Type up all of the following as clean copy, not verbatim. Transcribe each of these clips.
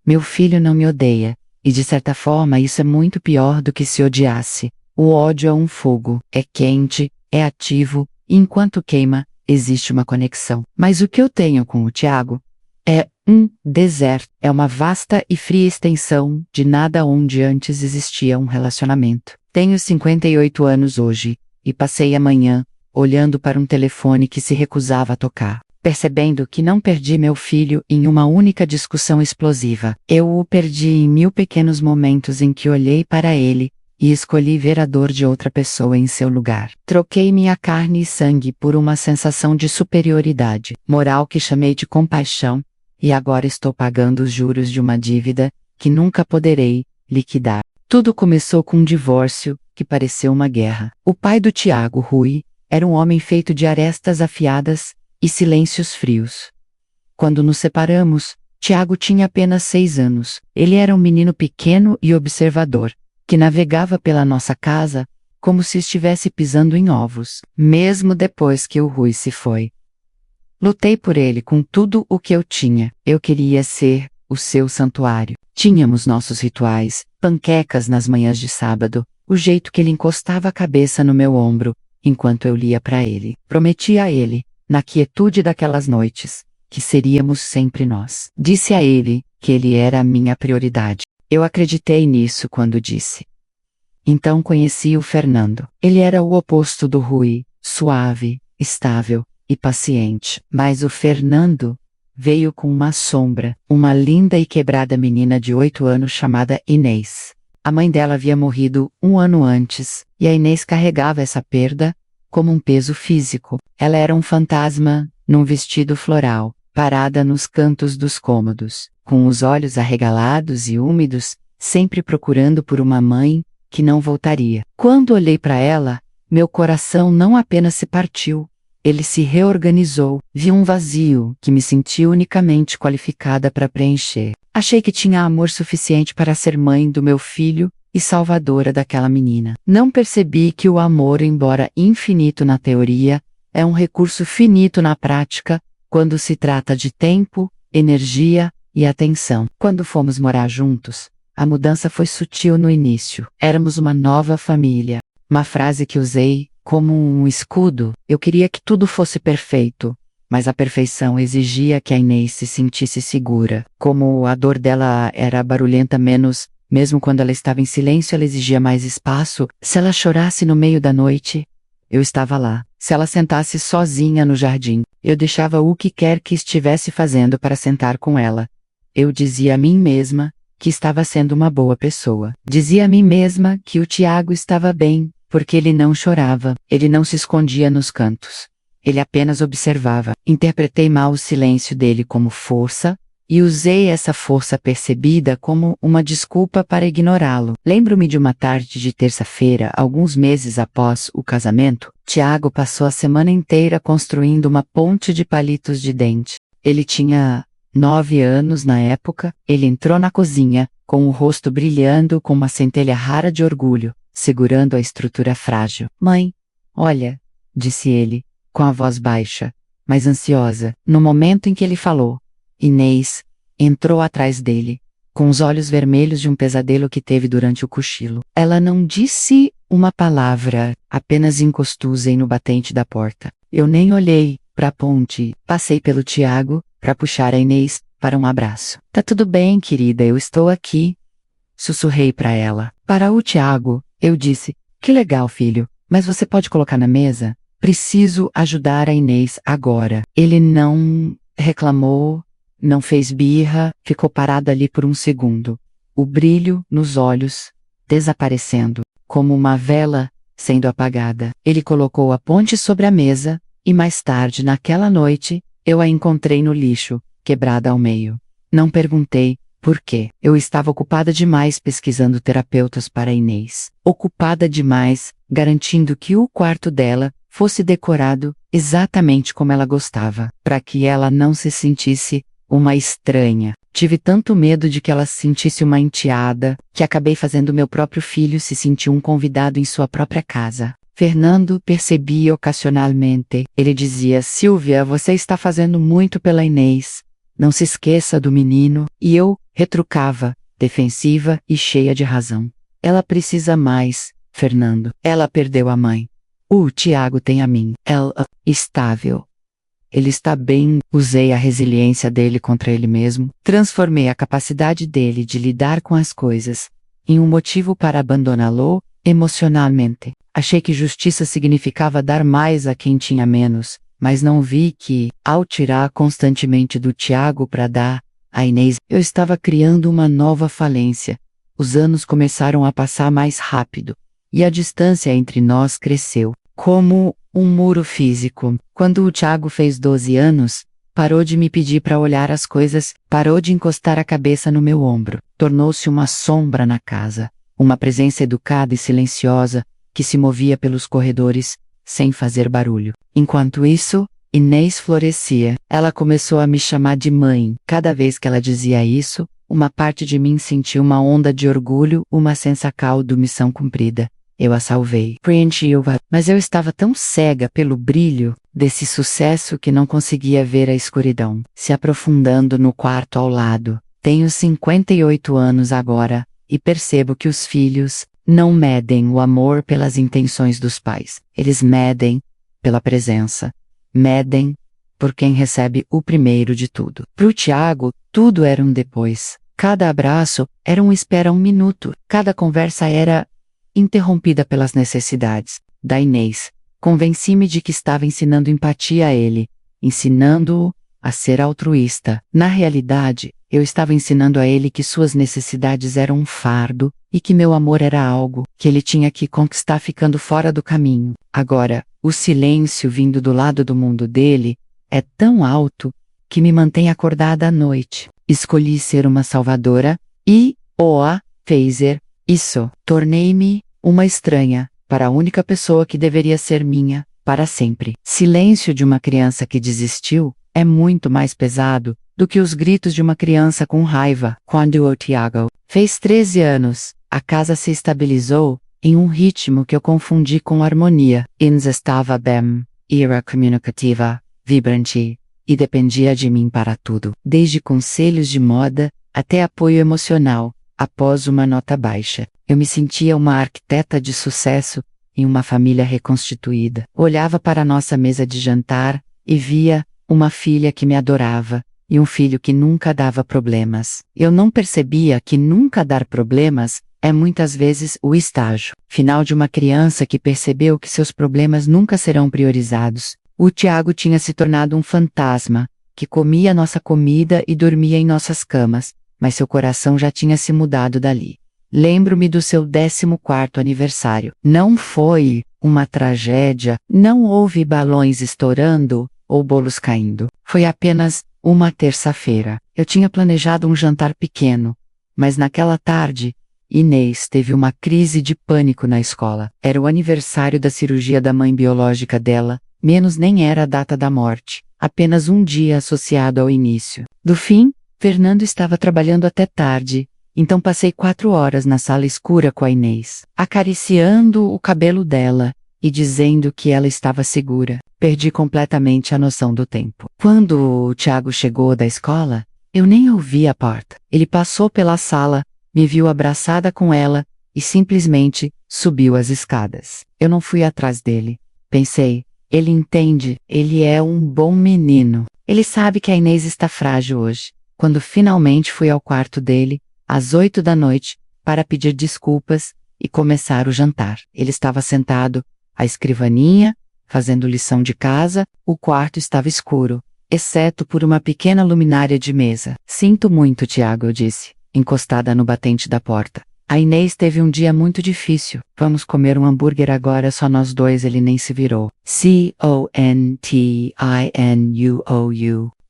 Meu filho não me odeia, e de certa forma isso é muito pior do que se odiasse. O ódio é um fogo, é quente, é ativo, e enquanto queima, existe uma conexão. Mas o que eu tenho com o Tiago é um deserto, é uma vasta e fria extensão de nada onde antes existia um relacionamento. Tenho 58 anos hoje, e passei a manhã olhando para um telefone que se recusava a tocar, percebendo que não perdi meu filho em uma única discussão explosiva. Eu o perdi em 1000 pequenos momentos em que olhei para ele e escolhi ver a dor de outra pessoa em seu lugar. Troquei minha carne e sangue por uma sensação de superioridade moral que chamei de compaixão, e agora estou pagando os juros de uma dívida que nunca poderei liquidar. Tudo começou com um divórcio que pareceu uma guerra. O pai do Tiago, Rui, era um homem feito de arestas afiadas e silêncios frios. Quando nos separamos, Tiago tinha apenas 6 anos. Ele era um menino pequeno e observador, que navegava pela nossa casa como se estivesse pisando em ovos, mesmo depois que o Rui se foi. Lutei por ele com tudo o que eu tinha. Eu queria ser o seu santuário. Tínhamos nossos rituais, panquecas nas manhãs de sábado, o jeito que ele encostava a cabeça no meu ombro, enquanto eu lia para ele. Prometi a ele, na quietude daquelas noites, que seríamos sempre nós. Disse a ele que ele era a minha prioridade. Eu acreditei nisso quando disse. Então conheci o Fernando. Ele era o oposto do Rui, suave, estável e paciente. Mas o Fernando veio com uma sombra, uma linda e quebrada menina de 8 anos chamada Inês. A mãe dela havia morrido 1 ano antes, e a Inês carregava essa perda como um peso físico. Ela era um fantasma, num vestido floral, parada nos cantos dos cômodos, com os olhos arregalados e úmidos, sempre procurando por uma mãe que não voltaria. Quando olhei para ela, meu coração não apenas se partiu, ele se reorganizou. Vi um vazio que me senti unicamente qualificada para preencher. Achei que tinha amor suficiente para ser mãe do meu filho e salvadora daquela menina. Não percebi que o amor, embora infinito na teoria, é um recurso finito na prática, quando se trata de tempo, energia e atenção. Quando fomos morar juntos, a mudança foi sutil no início. Éramos uma nova família. Uma frase que usei como um escudo. Eu queria que tudo fosse perfeito, mas a perfeição exigia que a Inês se sentisse segura. Como a dor dela era barulhenta mesmo quando ela estava em silêncio, ela exigia mais espaço. Se ela chorasse no meio da noite, eu estava lá. Se ela sentasse sozinha no jardim, eu deixava o que quer que estivesse fazendo para sentar com ela. Eu dizia a mim mesma que estava sendo uma boa pessoa. Dizia a mim mesma que o Tiago estava bem, porque ele não chorava, ele não se escondia nos cantos. Ele apenas observava. Interpretei mal o silêncio dele como força, e usei essa força percebida como uma desculpa para ignorá-lo. Lembro-me de uma tarde de terça-feira, alguns meses após o casamento. Tiago passou a semana inteira construindo uma ponte de palitos de dente. Ele tinha 9 anos na época. Ele entrou na cozinha, com o rosto brilhando com uma centelha rara de orgulho, segurando a estrutura frágil. Mãe, olha, disse ele, com a voz baixa, mas ansiosa. No momento em que ele falou, Inês entrou atrás dele, com os olhos vermelhos de um pesadelo que teve durante o cochilo. Ela não disse uma palavra, apenas encostou-se no batente da porta. Eu nem olhei para a ponte. Passei pelo Tiago para puxar a Inês para um abraço. Tá tudo bem, querida, eu estou aqui. Sussurrei para ela. Para o Tiago, eu disse, que legal, filho, mas você pode colocar na mesa? Preciso ajudar a Inês agora. Ele não reclamou, não fez birra, ficou parado ali por um segundo. O brilho nos olhos desaparecendo, como uma vela sendo apagada. Ele colocou a ponte sobre a mesa, e mais tarde naquela noite, eu a encontrei no lixo, quebrada ao meio. Não perguntei por quê. Eu estava ocupada demais pesquisando terapeutas para Inês. Ocupada demais, garantindo que o quarto dela fosse decorado exatamente como ela gostava, para que ela não se sentisse uma estranha. Tive tanto medo de que ela se sentisse uma enteada, que acabei fazendo meu próprio filho se sentir um convidado em sua própria casa. Fernando percebia ocasionalmente. Ele dizia, Silvia, você está fazendo muito pela Inês. Não se esqueça do menino. E eu retrucava, defensiva e cheia de razão. Ela precisa mais, Fernando. Ela perdeu a mãe. O Tiago tem a mim. Ela, estável. Ele está bem. Usei a resiliência dele contra ele mesmo. Transformei a capacidade dele de lidar com as coisas em um motivo para abandoná-lo emocionalmente. Achei que justiça significava dar mais a quem tinha menos, mas não vi que, ao tirar constantemente do Tiago para dar a Inês, eu estava criando uma nova falência. Os anos começaram a passar mais rápido, e a distância entre nós cresceu, como um muro físico. Quando o Tiago fez 12 anos, parou de me pedir para olhar as coisas, parou de encostar a cabeça no meu ombro, tornou-se uma sombra na casa, uma presença educada e silenciosa, que se movia pelos corredores, sem fazer barulho. Enquanto isso, Inês florescia. Ela começou a me chamar de mãe. Cada vez que ela dizia isso, uma parte de mim sentia uma onda de orgulho, uma sensação de missão cumprida. Eu a salvei. Preenchi-a, mas eu estava tão cega pelo brilho desse sucesso que não conseguia ver a escuridão se aprofundando no quarto ao lado. Tenho 58 anos agora, e percebo que os filhos não medem o amor pelas intenções dos pais. Eles medem pela presença. Medem por quem recebe o primeiro de tudo. Para o Tiago, tudo era um depois. Cada abraço era um espera um minuto. Cada conversa era interrompida pelas necessidades da Inês. Convenci-me de que estava ensinando empatia a ele, ensinando-o a ser altruísta. Na realidade, eu estava ensinando a ele que suas necessidades eram um fardo e que meu amor era algo que ele tinha que conquistar ficando fora do caminho. Agora, o silêncio vindo do lado do mundo dele é tão alto que me mantém acordada à noite. Escolhi ser uma salvadora e, fazer isso. Tornei-me uma estranha para a única pessoa que deveria ser minha para sempre. Silêncio de uma criança que desistiu é muito mais pesado do que os gritos de uma criança com raiva. Quando o Tiago fez 13 anos, a casa se estabilizou em um ritmo que eu confundi com harmonia. Inês estava bem, era comunicativa, vibrante, e dependia de mim para tudo, desde conselhos de moda até apoio emocional. Após uma nota baixa, eu me sentia uma arquiteta de sucesso em uma família reconstituída. Olhava para nossa mesa de jantar e via uma filha que me adorava e um filho que nunca dava problemas. Eu não percebia que nunca dar problemas é muitas vezes o estágio final de uma criança que percebeu que seus problemas nunca serão priorizados. O Tiago tinha se tornado um fantasma, que comia nossa comida e dormia em nossas camas, mas seu coração já tinha se mudado dali. Lembro-me do seu 14º aniversário. Não foi uma tragédia, não houve balões estourando ou bolos caindo. Foi apenas uma terça-feira. Eu tinha planejado um jantar pequeno, mas naquela tarde, Inês teve uma crise de pânico na escola. Era o aniversário da cirurgia da mãe biológica dela, menos nem era a data da morte, apenas um dia associado ao início do fim. Fernando estava trabalhando até tarde, então passei 4 horas na sala escura com a Inês, acariciando o cabelo dela e dizendo que ela estava segura. Perdi completamente a noção do tempo. Quando o Tiago chegou da escola, eu nem ouvi a porta. Ele passou pela sala, me viu abraçada com ela e simplesmente subiu as escadas. Eu não fui atrás dele. Pensei, ele entende, ele é um bom menino. Ele sabe que a Inês está frágil hoje. Quando finalmente fui ao quarto dele, às 8 da noite, para pedir desculpas e começar o jantar. Ele estava sentado à escrivaninha, fazendo lição de casa. O quarto estava escuro, exceto por uma pequena luminária de mesa. Sinto muito, Tiago, eu disse, encostada no batente da porta. A Inês teve um dia muito difícil. Vamos comer um hambúrguer agora, só nós dois. Ele nem se virou. Continue,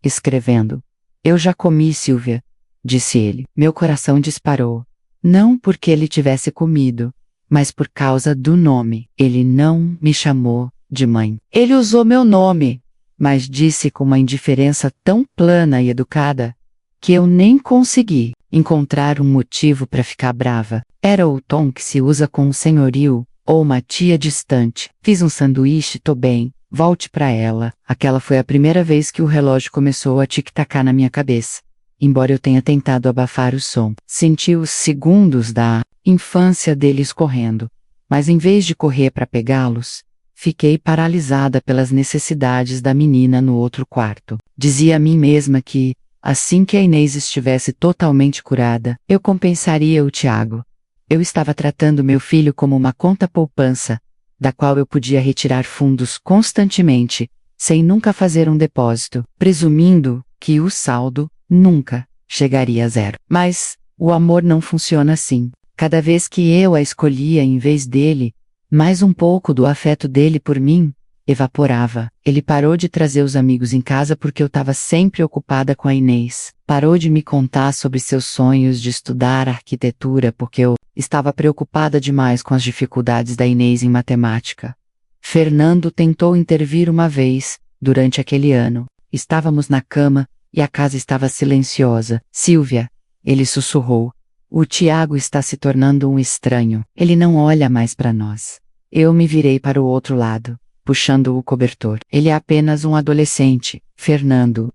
escrevendo. Eu já comi, Silvia, disse ele. Meu coração disparou. Não porque ele tivesse comido, mas por causa do nome. Ele não me chamou de mãe. Ele usou meu nome, mas disse com uma indiferença tão plana e educada, que eu nem consegui encontrar um motivo para ficar brava. Era o tom que se usa com um senhorio, ou uma tia distante. Fiz um sanduíche, tô bem. Volte para ela. Aquela foi a primeira vez que o relógio começou a tic-tacar na minha cabeça. embora eu tenha tentado abafar o som. Senti os segundos da infância dele escorrendo, mas em vez de correr para pegá-los, fiquei paralisada pelas necessidades da menina no outro quarto. Dizia a mim mesma que, assim que a Inês estivesse totalmente curada, eu compensaria o Tiago. Eu estava tratando meu filho como uma conta-poupança, da qual eu podia retirar fundos constantemente, sem nunca fazer um depósito, presumindo que o saldo nunca chegaria a zero. Mas o amor não funciona assim. Cada vez que eu a escolhia em vez dele, mais um pouco do afeto dele por mim evaporava. Ele parou de trazer os amigos em casa porque eu estava sempre ocupada com a Inês. Parou de me contar sobre seus sonhos de estudar arquitetura porque eu estava preocupada demais com as dificuldades da Inês em matemática. Fernando tentou intervir uma vez, durante aquele ano. Estávamos na cama e a casa estava silenciosa. Silvia, ele sussurrou. O Tiago está se tornando um estranho. Ele não olha mais para nós. Eu me virei para o outro lado, puxando o cobertor. Ele é apenas um adolescente. Fernando,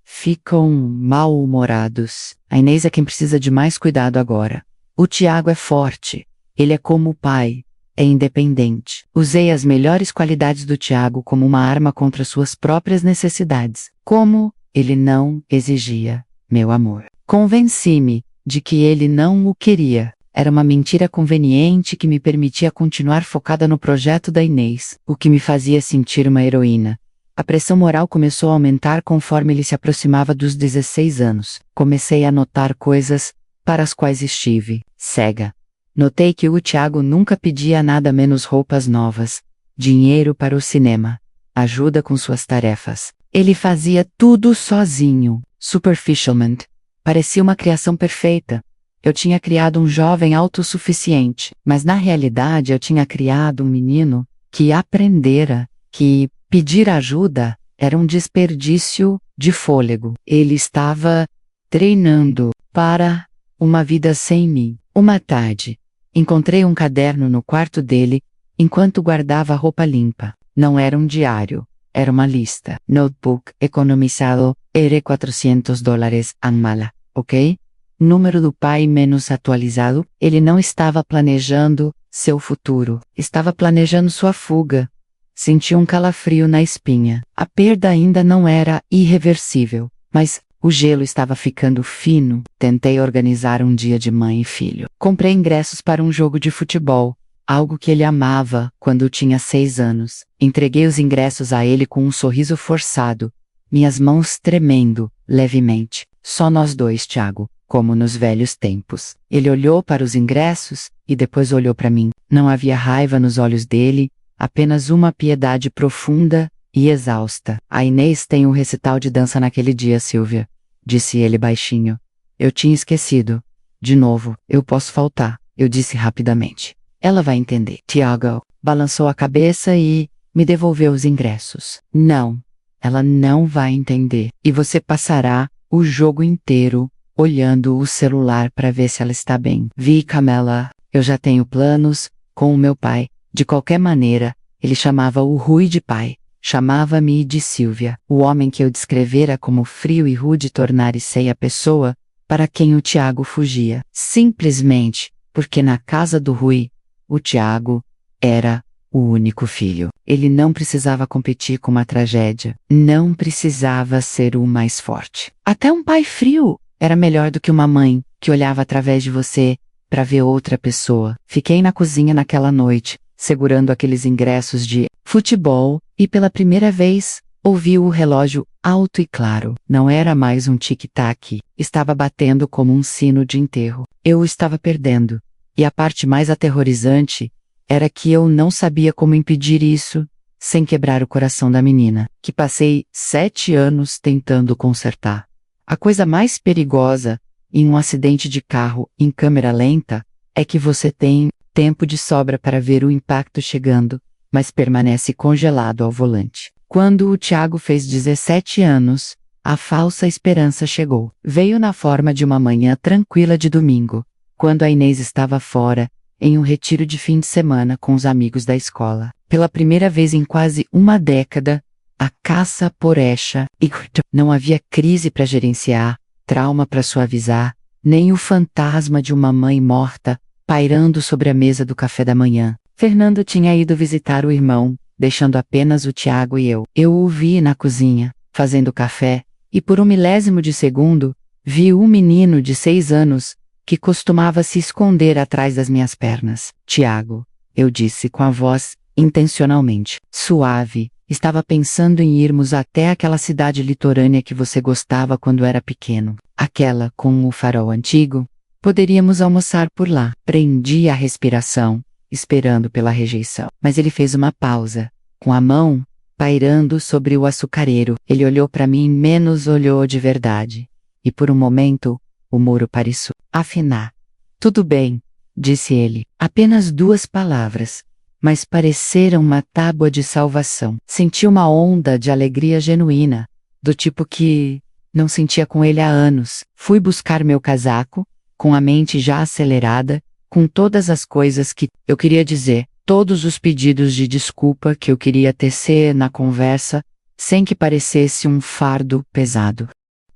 ficam mal-humorados. A Inês é quem precisa de mais cuidado agora. O Tiago é forte. Ele é como o pai. É independente. Usei as melhores qualidades do Tiago como uma arma contra suas próprias necessidades. Como ele não exigia meu amor. Convenci-me de que ele não o queria. Era uma mentira conveniente que me permitia continuar focada no projeto da Inês, o que me fazia sentir uma heroína. A pressão moral começou a aumentar conforme ele se aproximava dos 16 anos. Comecei a notar coisas para as quais estive cega. Notei que o Tiago nunca pedia nada menos roupas novas, dinheiro para o cinema, ajuda com suas tarefas. Ele fazia tudo sozinho. Superficialment. Parecia uma criação perfeita. Eu tinha criado um jovem autossuficiente, mas na realidade eu tinha criado um menino que aprendera que pedir ajuda era um desperdício de fôlego. Ele estava treinando para uma vida sem mim. Uma tarde, encontrei um caderno no quarto dele, enquanto guardava a roupa limpa. Não era um diário, era uma lista. Notebook, economizado, era $400 en mala, ok? Número do pai menos atualizado. Ele não estava planejando seu futuro, estava planejando sua fuga. Senti um calafrio na espinha. A perda ainda não era irreversível, mas o gelo estava ficando fino. Tentei organizar um dia de mãe e filho. Comprei ingressos para um jogo de futebol, algo que ele amava quando tinha 6 anos. Entreguei os ingressos a ele com um sorriso forçado, minhas mãos tremendo, levemente. Só nós dois, Tiago, como nos velhos tempos. Ele olhou para os ingressos e depois olhou para mim. Não havia raiva nos olhos dele, apenas uma piedade profunda e exausta. A Inês tem um recital de dança naquele dia, Silvia, disse ele baixinho. Eu tinha esquecido. De novo, eu posso faltar, eu disse rapidamente. Ela vai entender. Tiago balançou a cabeça e me devolveu os ingressos. Não, ela não vai entender. E você passará o jogo inteiro olhando o celular para ver se ela está bem. Vi, Camela, eu já tenho planos com o meu pai. De qualquer maneira, ele chamava o Rui de pai. Chamava-me de Silvia. O homem que eu descrevera como frio e rude tornar-se a pessoa para quem o Tiago fugia. Simplesmente porque na casa do Rui, o Tiago era o único filho. Ele não precisava competir com uma tragédia. Não precisava ser o mais forte. Até um pai frio era melhor do que uma mãe que olhava através de você para ver outra pessoa. Fiquei na cozinha naquela noite, segurando aqueles ingressos de futebol, e pela primeira vez, ouvi o relógio alto e claro. Não era mais um tic-tac, estava batendo como um sino de enterro. Eu o estava perdendo. E a parte mais aterrorizante era que eu não sabia como impedir isso, sem quebrar o coração da menina, que passei 7 anos tentando consertar. A coisa mais perigosa em um acidente de carro em câmera lenta é que você tem tempo de sobra para ver o impacto chegando, mas permanece congelado ao volante. Quando o Tiago fez 17 anos, a falsa esperança chegou. Veio na forma de uma manhã tranquila de domingo, quando a Inês estava fora, em um retiro de fim de semana com os amigos da escola. Pela primeira vez em quase uma década, a caça por Esha e não havia crise para gerenciar, trauma para suavizar, nem o fantasma de uma mãe morta pairando sobre a mesa do café da manhã. Fernando tinha ido visitar o irmão, deixando apenas o Tiago e eu. Eu o vi na cozinha, fazendo café, e por um milésimo de segundo, vi um menino de 6 anos, que costumava se esconder atrás das minhas pernas. Tiago, eu disse com a voz, intencionalmente suave, estava pensando em irmos até aquela cidade litorânea que você gostava quando era pequeno. Aquela com o farol antigo. Poderíamos almoçar por lá. Prendi a respiração, esperando pela rejeição. Mas ele fez uma pausa, com a mão pairando sobre o açucareiro. Ele olhou para mim, menos olhou de verdade. E por um momento, o muro pareceu afinar. Tudo bem, disse ele. Apenas 2 palavras, mas pareceram uma tábua de salvação. Senti uma onda de alegria genuína, do tipo que não sentia com ele há anos. Fui buscar meu casaco, com a mente já acelerada, com todas as coisas que eu queria dizer, todos os pedidos de desculpa que eu queria tecer na conversa, sem que parecesse um fardo pesado.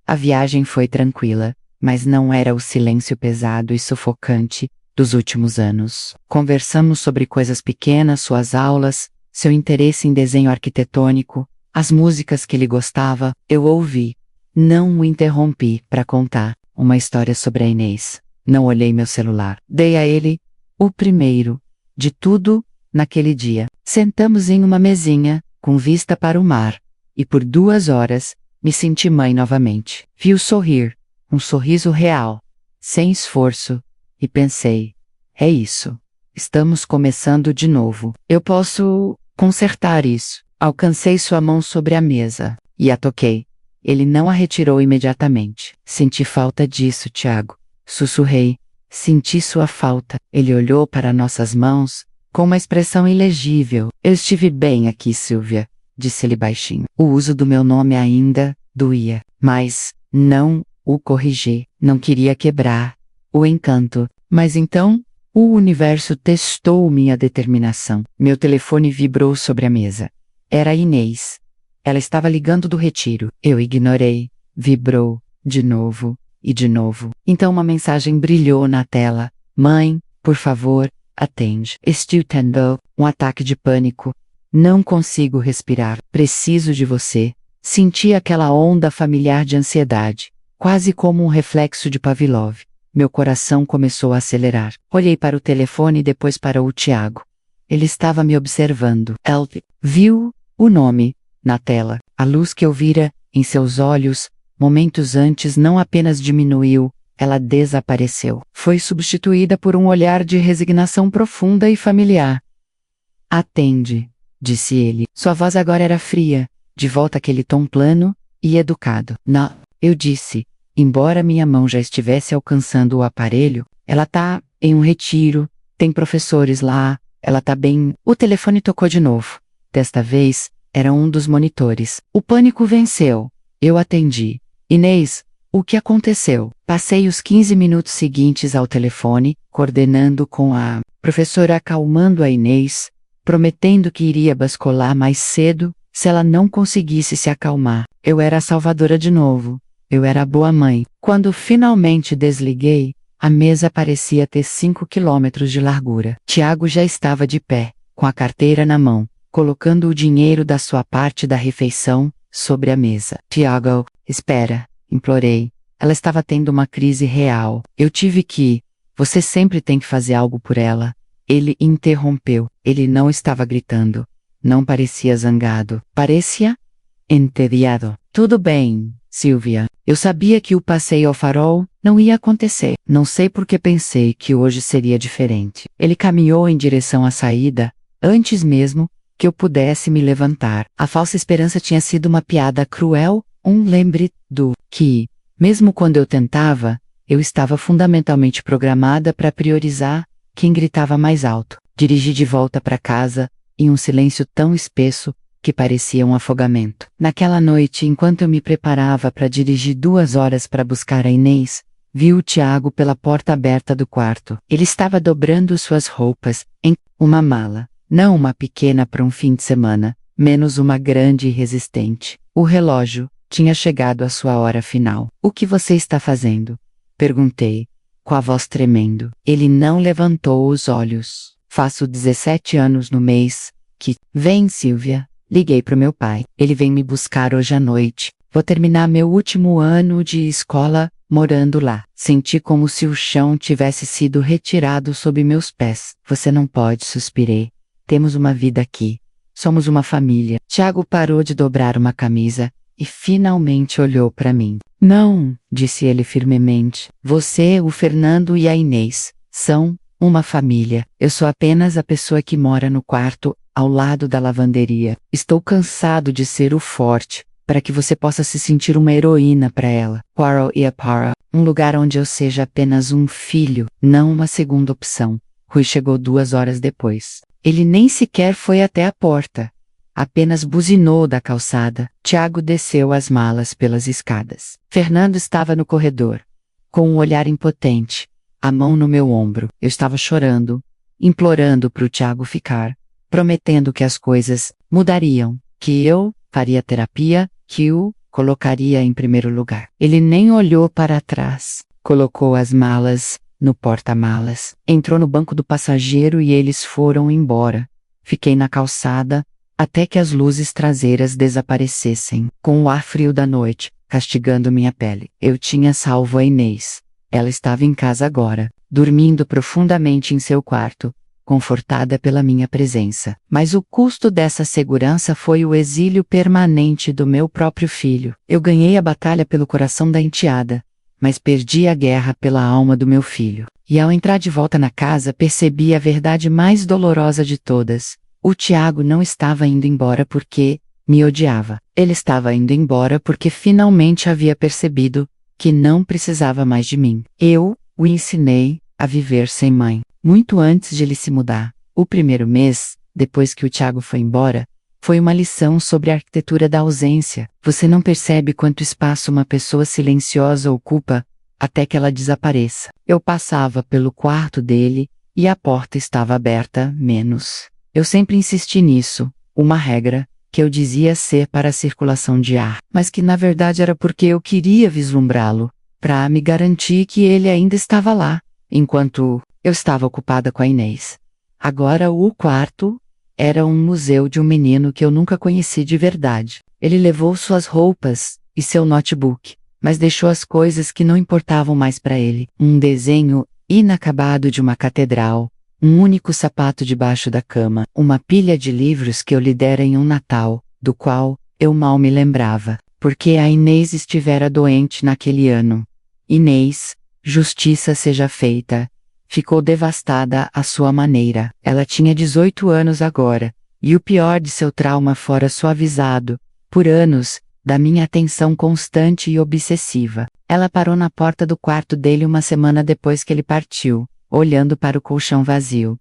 A viagem foi tranquila, mas não era o silêncio pesado e sufocante dos últimos anos. Conversamos sobre coisas pequenas, suas aulas, seu interesse em desenho arquitetônico, as músicas que ele gostava. Eu ouvi. Não o interrompi para contar uma história sobre a Inês. Não olhei meu celular. Dei a ele o primeiro de tudo naquele dia. Sentamos em uma mesinha, com vista para o mar, e por 2 horas me senti mãe novamente. Vi-o sorrir, um sorriso real, sem esforço, e pensei: é isso. Estamos começando de novo. Eu posso consertar isso. Alcancei sua mão sobre a mesa e a toquei. Ele não a retirou imediatamente. Senti falta disso, Tiago. Sussurrei. Senti sua falta. Ele olhou para nossas mãos, com uma expressão ilegível. Eu estive bem aqui, Silvia, disse ele baixinho. O uso do meu nome ainda doía, mas não o corrigi. Não queria quebrar o encanto. Mas então, o universo testou minha determinação. Meu telefone vibrou sobre a mesa. Era a Inês. Ela estava ligando do retiro. Eu ignorei. Vibrou. De novo. E de novo. Então uma mensagem brilhou na tela. Mãe, por favor, atende. Estou tendo um ataque de pânico. Não consigo respirar. Preciso de você. Senti aquela onda familiar de ansiedade, quase como um reflexo de Pavlov. Meu coração começou a acelerar. Olhei para o telefone e depois para o Tiago. Ele estava me observando. Ele viu o nome na tela. A luz que eu vira em seus olhos, momentos antes, não apenas diminuiu, ela desapareceu. Foi substituída por um olhar de resignação profunda e familiar. Atende, disse ele. Sua voz agora era fria, de volta àquele tom plano e educado. Não, eu disse. Embora minha mão já estivesse alcançando o aparelho, ela tá em um retiro, tem professores lá, ela tá bem. O telefone tocou de novo. Desta vez, era um dos monitores. O pânico venceu. Eu atendi. Inês, o que aconteceu? Passei os 15 minutos seguintes ao telefone, coordenando com a professora, acalmando a Inês, prometendo que iria bascular mais cedo se ela não conseguisse se acalmar. Eu era a salvadora de novo. Eu era a boa mãe. Quando finalmente desliguei, a mesa parecia ter 5 quilômetros de largura. Tiago já estava de pé, com a carteira na mão, colocando o dinheiro da sua parte da refeição sobre a mesa. Tiago, espera, implorei. Ela estava tendo uma crise real. Eu tive que. Você sempre tem que fazer algo por ela. Ele interrompeu. Ele não estava gritando. Não parecia zangado. Parecia entediado. Tudo bem, Silvia. Eu sabia que o passeio ao farol não ia acontecer. Não sei por que pensei que hoje seria diferente. Ele caminhou em direção à saída, antes mesmo que eu pudesse me levantar. A falsa esperança tinha sido uma piada cruel, um lembre do que, mesmo quando eu tentava, eu estava fundamentalmente programada para priorizar quem gritava mais alto. Dirigi de volta para casa, em um silêncio tão espesso que parecia um afogamento. Naquela noite, enquanto eu me preparava para dirigir 2 horas para buscar a Inês, vi o Tiago pela porta aberta do quarto. Ele estava dobrando suas roupas em uma mala, não uma pequena para um fim de semana, menos uma grande e resistente. O relógio Tinha chegado a sua hora final. O que você está fazendo? Perguntei, com a voz tremendo. Ele não levantou os olhos. Faço 17 anos no mês. Vem, Sylvia. Liguei pro meu pai. Ele vem me buscar hoje à noite. Vou terminar meu último ano de escola morando lá. Senti como se o chão tivesse sido retirado sob meus pés. Você não pode, suspirei. Temos uma vida aqui. Somos uma família. Tiago parou de dobrar uma camisa e finalmente olhou para mim. Não, disse ele firmemente. Você, o Fernando e a Inês são uma família. Eu sou apenas a pessoa que mora no quarto ao lado da lavanderia. Estou cansado de ser o forte, para que você possa se sentir uma heroína para ela. Quarrel ia para um lugar onde eu seja apenas um filho, não uma segunda opção. Rui chegou 2 horas depois. Ele nem sequer foi até a porta. Apenas buzinou da calçada. Tiago desceu as malas pelas escadas. Fernando estava no corredor, com um olhar impotente, a mão no meu ombro. Eu estava chorando, implorando para o Tiago ficar, prometendo que as coisas mudariam, que eu faria terapia, que o colocaria em primeiro lugar. Ele nem olhou para trás. Colocou as malas no porta-malas, entrou no banco do passageiro e eles foram embora. Fiquei na calçada até que as luzes traseiras desaparecessem, com o ar frio da noite castigando minha pele. Eu tinha salvo a Inês. Ela estava em casa agora, dormindo profundamente em seu quarto, confortada pela minha presença. Mas o custo dessa segurança foi o exílio permanente do meu próprio filho. Eu ganhei a batalha pelo coração da enteada, mas perdi a guerra pela alma do meu filho. E ao entrar de volta na casa percebi a verdade mais dolorosa de todas. O Tiago não estava indo embora porque me odiava. Ele estava indo embora porque finalmente havia percebido que não precisava mais de mim. Eu o ensinei a viver sem mãe, muito antes de ele se mudar. O primeiro mês, depois que o Tiago foi embora, foi uma lição sobre a arquitetura da ausência. Você não percebe quanto espaço uma pessoa silenciosa ocupa até que ela desapareça. Eu passava pelo quarto dele e a porta estava aberta, menos. Eu sempre insisti nisso, uma regra que eu dizia ser para a circulação de ar, mas que na verdade era porque eu queria vislumbrá-lo, para me garantir que ele ainda estava lá, enquanto eu estava ocupada com a Inês. Agora o quarto era um museu de um menino que eu nunca conheci de verdade. Ele levou suas roupas e seu notebook, mas deixou as coisas que não importavam mais para ele. Um desenho inacabado de uma catedral, um único sapato debaixo da cama, uma pilha de livros que eu lhe dera em um Natal, do qual eu mal me lembrava, porque a Inês estivera doente naquele ano. Inês, justiça seja feita, ficou devastada à sua maneira. Ela tinha 18 anos agora, e o pior de seu trauma fora suavizado, por anos, da minha atenção constante e obsessiva. Ela parou na porta do quarto dele uma semana depois que ele partiu, olhando para o colchão vazio.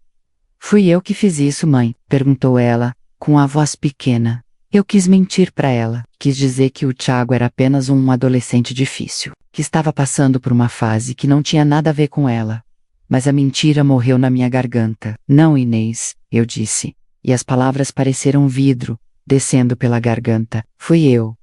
Fui eu que fiz isso, mãe? Perguntou ela, com a voz pequena. Eu quis mentir para ela, quis dizer que o Tiago era apenas um adolescente difícil, que estava passando por uma fase que não tinha nada a ver com ela. Mas a mentira morreu na minha garganta. Não, Inês, eu disse, e as palavras pareceram vidro, descendo pela garganta. Fui eu.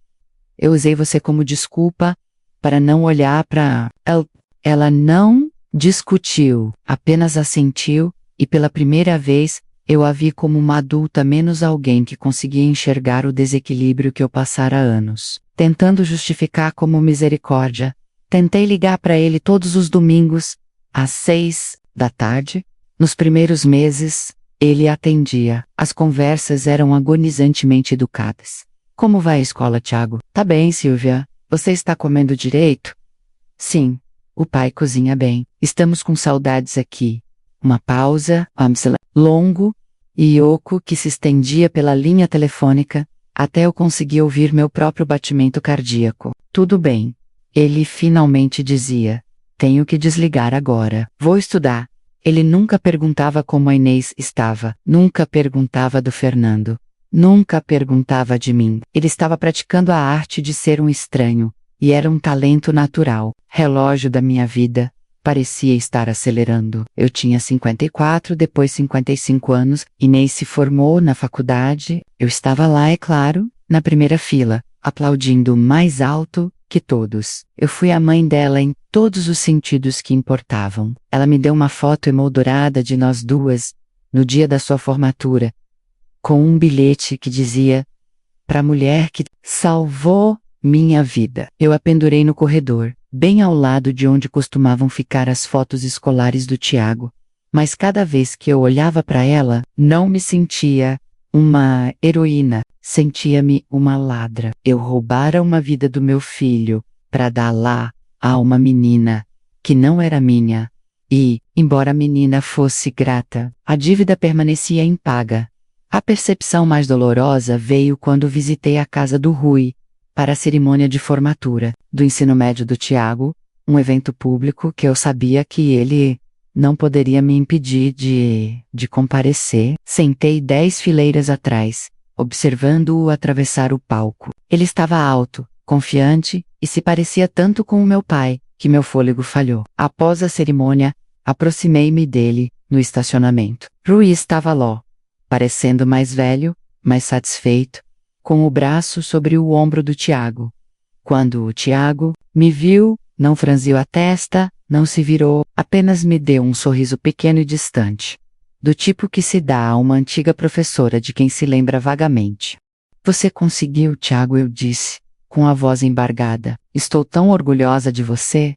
Eu usei você como desculpa para não olhar para ela. Ela não discutiu, apenas assentiu, e pela primeira vez, eu a vi como uma adulta menos alguém que conseguia enxergar o desequilíbrio que eu passara há anos. Tentando justificar como misericórdia, tentei ligar para ele todos os domingos, às 6 da tarde. Nos primeiros meses, ele atendia. As conversas eram agonizantemente educadas. Como vai a escola, Tiago? Tá bem, Sylvia. Você está comendo direito? Sim. O pai cozinha bem. Estamos com saudades aqui. Uma pausa, longo e oco que se estendia pela linha telefônica, até eu conseguir ouvir meu próprio batimento cardíaco. Tudo bem. Ele finalmente dizia. Tenho que desligar agora. Vou estudar. Ele nunca perguntava como a Inês estava. Nunca perguntava do Fernando. Nunca perguntava de mim. Ele estava praticando a arte de ser um estranho. E era um talento natural. Relógio da minha vida. Parecia estar acelerando. Eu tinha 54, depois 55 anos. Inês se formou na faculdade. Eu estava lá, é claro, na primeira fila, aplaudindo mais alto que todos. Eu fui a mãe dela em todos os sentidos que importavam. Ela me deu uma foto emoldurada de nós duas, no dia da sua formatura, com um bilhete que dizia: "Pra mulher que salvou minha vida". Eu a pendurei no corredor, bem ao lado de onde costumavam ficar as fotos escolares do Tiago. Mas cada vez que eu olhava para ela, não me sentia uma heroína, sentia-me uma ladra. Eu roubara uma vida do meu filho para dar lá a uma menina que não era minha. E, embora a menina fosse grata, a dívida permanecia impaga. A percepção mais dolorosa veio quando visitei a casa do Rui para a cerimônia de formatura do ensino médio do Tiago, um evento público que eu sabia que ele não poderia me impedir de comparecer. Sentei 10 fileiras atrás, observando-o atravessar o palco. Ele estava alto, confiante, e se parecia tanto com o meu pai, que meu fôlego falhou. Após a cerimônia, aproximei-me dele, no estacionamento. Rui estava lá, parecendo mais velho, mais satisfeito, com o braço sobre o ombro do Tiago. Quando o Tiago me viu, não franziu a testa, não se virou, apenas me deu um sorriso pequeno e distante, do tipo que se dá a uma antiga professora de quem se lembra vagamente. "Você conseguiu, Tiago", eu disse, com a voz embargada. "Estou tão orgulhosa de você."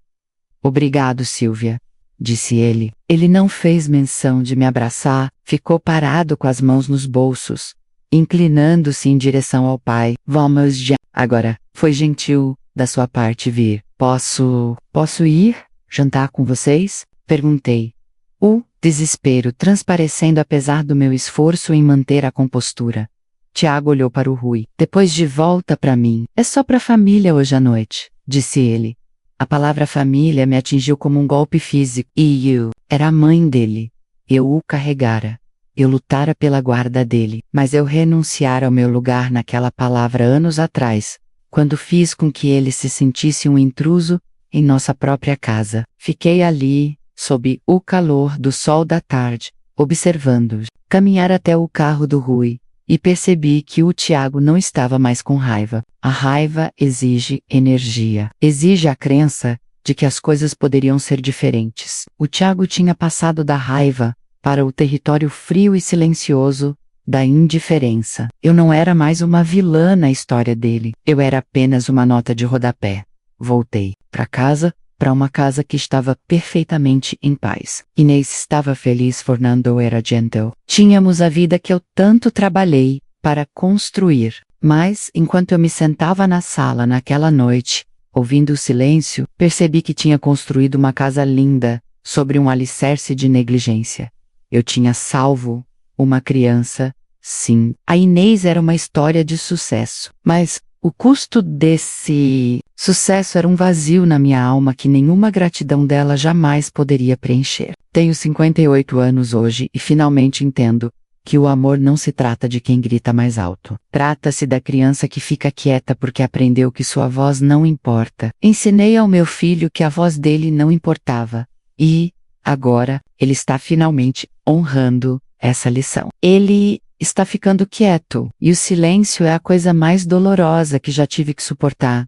"Obrigado, Silvia", disse ele. Ele não fez menção de me abraçar, ficou parado com as mãos nos bolsos, inclinando-se em direção ao pai. "Vamos já. Agora, foi gentil da sua parte vir. Posso ir jantar com vocês?" perguntei. O desespero transparecendo apesar do meu esforço em manter a compostura. Tiago olhou para o Rui. "Depois de volta para mim. É só para a família hoje à noite", disse ele. A palavra família me atingiu como um golpe físico. E eu era a mãe dele. Eu o carregara. Eu lutara pela guarda dele, mas eu renunciara ao meu lugar naquela palavra anos atrás, quando fiz com que ele se sentisse um intruso em nossa própria casa. Fiquei ali, sob o calor do sol da tarde, observando-os caminhar até o carro do Rui, e percebi que o Tiago não estava mais com raiva. A raiva exige energia, exige a crença de que as coisas poderiam ser diferentes. O Tiago tinha passado da raiva para o território frio e silencioso da indiferença. Eu não era mais uma vilã na história dele, eu era apenas uma nota de rodapé. Voltei para casa, para uma casa que estava perfeitamente em paz. Inês estava feliz, Fernando era gentil. Tínhamos a vida que eu tanto trabalhei para construir. Mas, enquanto eu me sentava na sala naquela noite, ouvindo o silêncio, percebi que tinha construído uma casa linda, sobre um alicerce de negligência. Eu tinha salvo uma criança, sim. A Inês era uma história de sucesso, mas o custo desse sucesso era um vazio na minha alma que nenhuma gratidão dela jamais poderia preencher. Tenho 58 anos hoje e finalmente entendo que o amor não se trata de quem grita mais alto. Trata-se da criança que fica quieta porque aprendeu que sua voz não importa. Ensinei ao meu filho que a voz dele não importava. E, agora, ele está finalmente honrando essa lição. Ele está ficando quieto, e o silêncio é a coisa mais dolorosa que já tive que suportar.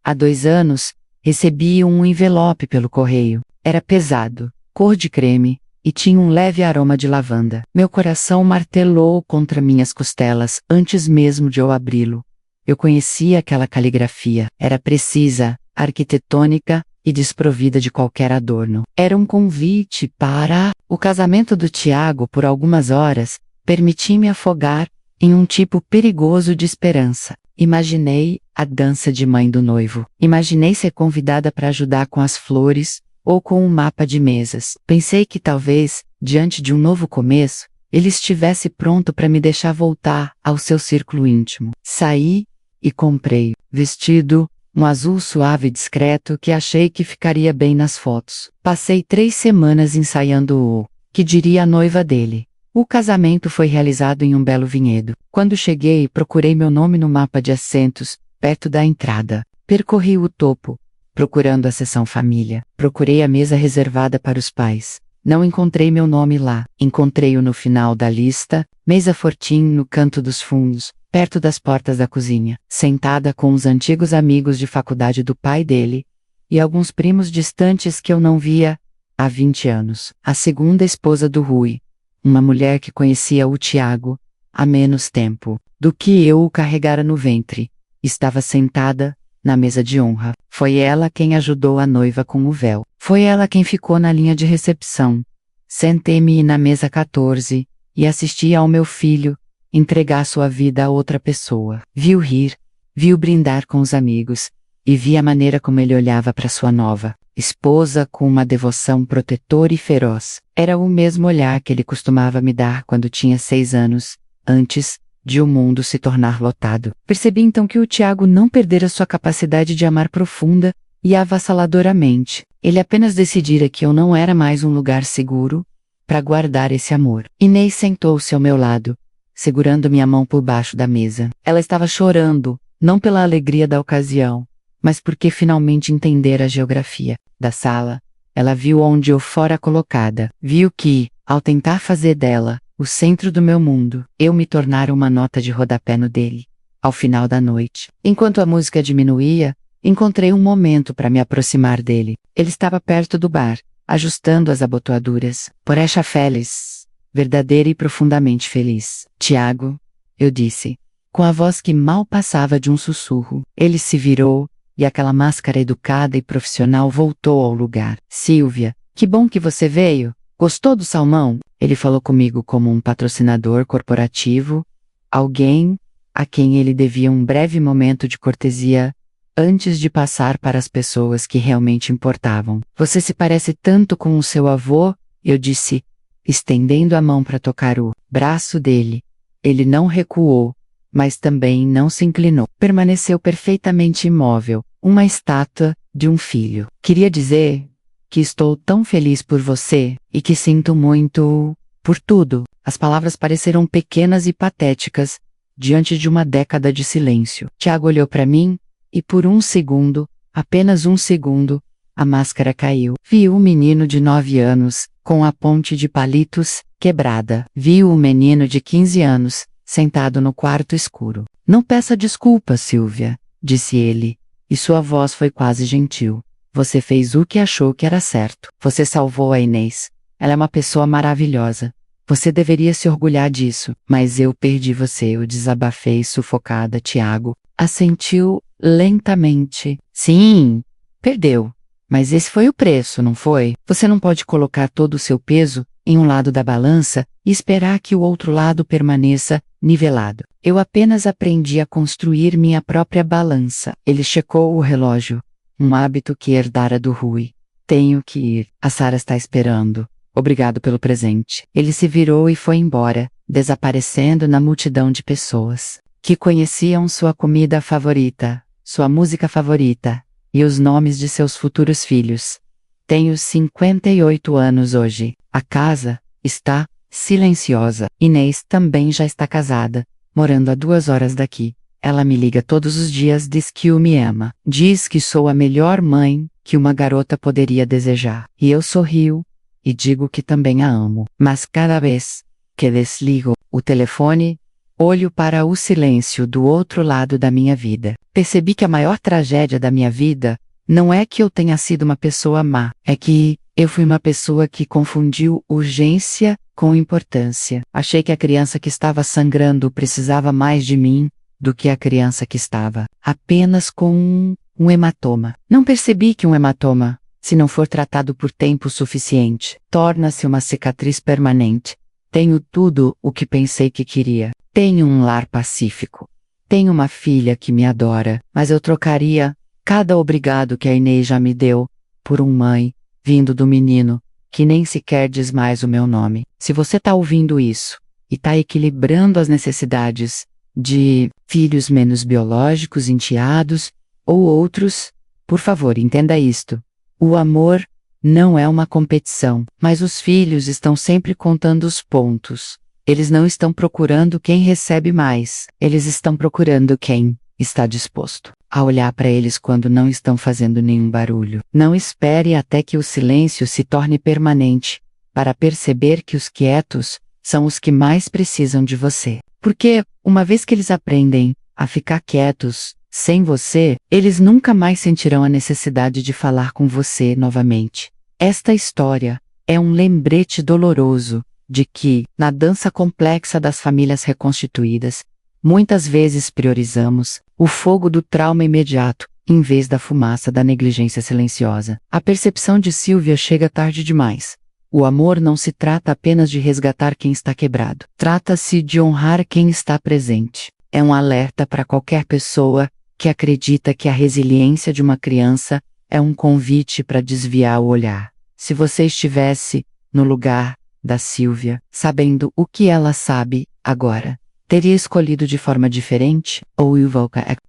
Há 2 anos, recebi um envelope pelo correio. Era pesado, cor de creme, e tinha um leve aroma de lavanda. Meu coração martelou contra minhas costelas antes mesmo de eu abri-lo. Eu conhecia aquela caligrafia. Era precisa, arquitetônica e desprovida de qualquer adorno. Era um convite para o casamento do Tiago por algumas horas. Permiti-me afogar em um tipo perigoso de esperança. Imaginei a dança de mãe do noivo. Imaginei ser convidada para ajudar com as flores ou com um mapa de mesas. Pensei que talvez, diante de um novo começo, ele estivesse pronto para me deixar voltar ao seu círculo íntimo. Saí e comprei vestido, um azul suave e discreto que achei que ficaria bem nas fotos. Passei 3 semanas ensaiando o que diria a noiva dele. O casamento foi realizado em um belo vinhedo. Quando cheguei, procurei meu nome no mapa de assentos, perto da entrada. Percorri o topo, procurando a seção família. Procurei a mesa reservada para os pais. Não encontrei meu nome lá. Encontrei-o no final da lista, mesa fortim no canto dos fundos, perto das portas da cozinha, sentada com os antigos amigos de faculdade do pai dele, e alguns primos distantes que eu não via há 20 anos. A segunda esposa do Rui, uma mulher que conhecia o Tiago há menos tempo do que eu o carregara no ventre, estava sentada na mesa de honra. Foi ela quem ajudou a noiva com o véu. Foi ela quem ficou na linha de recepção. Sentei-me na mesa 14 e assisti ao meu filho entregar sua vida a outra pessoa. Vi-o rir, vi-o brindar com os amigos, e vi a maneira como ele olhava para sua nova esposa com uma devoção protetora e feroz. Era o mesmo olhar que ele costumava me dar quando tinha 6 anos, antes de o mundo se tornar lotado. Percebi então que o Tiago não perdera sua capacidade de amar profunda e avassaladoramente. Ele apenas decidira que eu não era mais um lugar seguro para guardar esse amor. Inês sentou-se ao meu lado, segurando minha mão por baixo da mesa. Ela estava chorando, não pela alegria da ocasião, mas porque finalmente entendera a geografia da sala. Ela viu onde eu fora colocada. Viu que, ao tentar fazer dela o centro do meu mundo, eu me tornara uma nota de rodapé no dele. Ao final da noite, enquanto a música diminuía, encontrei um momento para me aproximar dele. Ele estava perto do bar, ajustando as abotoaduras. Porecha feliz, verdadeira e profundamente feliz. Tiago, eu disse, com a voz que mal passava de um sussurro. Ele se virou, e aquela máscara educada e profissional voltou ao lugar. Silvia, que bom que você veio. Gostou do salmão? Ele falou comigo como um patrocinador corporativo, alguém a quem ele devia um breve momento de cortesia antes de passar para as pessoas que realmente importavam. Você se parece tanto com o seu avô, eu disse, estendendo a mão para tocar o braço dele. Ele não recuou, mas também não se inclinou. Permaneceu perfeitamente imóvel, uma estátua de um filho. Queria dizer que estou tão feliz por você e que sinto muito por tudo. As palavras pareceram pequenas e patéticas diante de uma década de silêncio. Tiago olhou para mim e por um segundo, apenas um segundo, a máscara caiu. Vi o menino de 9 anos, com a ponte de palitos quebrada. Vi o menino de 15 anos, sentado no quarto escuro. Não peça desculpas, Silvia, disse ele, e sua voz foi quase gentil. Você fez o que achou que era certo. Você salvou a Inês. Ela é uma pessoa maravilhosa. Você deveria se orgulhar disso. Mas eu perdi você. Eu desabafei sufocada. Tiago assentiu lentamente. Sim, perdeu. Mas esse foi o preço, não foi? Você não pode colocar todo o seu peso em um lado da balança e esperar que o outro lado permaneça nivelado. Eu apenas aprendi a construir minha própria balança. Ele checou o relógio. Um hábito que herdara do Rui. Tenho que ir. A Sara está esperando. Obrigado pelo presente. Ele se virou e foi embora, desaparecendo na multidão de pessoas que conheciam sua comida favorita, sua música favorita e os nomes de seus futuros filhos. Tenho 58 anos hoje. A casa está silenciosa. Inês também já está casada, morando a 2 horas daqui. Ela me liga todos os dias, diz que me ama. Diz que sou a melhor mãe que uma garota poderia desejar. E eu sorrio e digo que também a amo. Mas cada vez que desligo o telefone, olho para o silêncio do outro lado da minha vida. Percebi que a maior tragédia da minha vida não é que eu tenha sido uma pessoa má, é que eu fui uma pessoa que confundiu urgência com importância. Achei que a criança que estava sangrando precisava mais de mim do que a criança que estava apenas com um hematoma. Não percebi que um hematoma, se não for tratado por tempo suficiente, torna-se uma cicatriz permanente. Tenho tudo o que pensei que queria. Tenho um lar pacífico. Tenho uma filha que me adora, mas eu trocaria cada obrigado que a Inês já me deu por um mãe, vindo do menino, que nem sequer diz mais o meu nome. Se você está ouvindo isso, e está equilibrando as necessidades de filhos menos biológicos, enteados, ou outros, por favor, entenda isto. O amor não é uma competição, mas os filhos estão sempre contando os pontos. Eles não estão procurando quem recebe mais, eles estão procurando quem está disposto a olhar para eles quando não estão fazendo nenhum barulho. Não espere até que o silêncio se torne permanente, para perceber que os quietos são os que mais precisam de você. Porque, uma vez que eles aprendem a ficar quietos, sem você, eles nunca mais sentirão a necessidade de falar com você novamente. Esta história é um lembrete doloroso de que, na dança complexa das famílias reconstituídas, muitas vezes priorizamos o fogo do trauma imediato, em vez da fumaça da negligência silenciosa. A percepção de Sylvia chega tarde demais. O amor não se trata apenas de resgatar quem está quebrado. Trata-se de honrar quem está presente. É um alerta para qualquer pessoa que acredita que a resiliência de uma criança é um convite para desviar o olhar. Se você estivesse no lugar da Sylvia, sabendo o que ela sabe agora, teria escolhido de forma diferente? Ou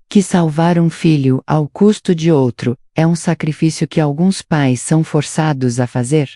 que salvar um filho ao custo de outro é um sacrifício que alguns pais são forçados a fazer?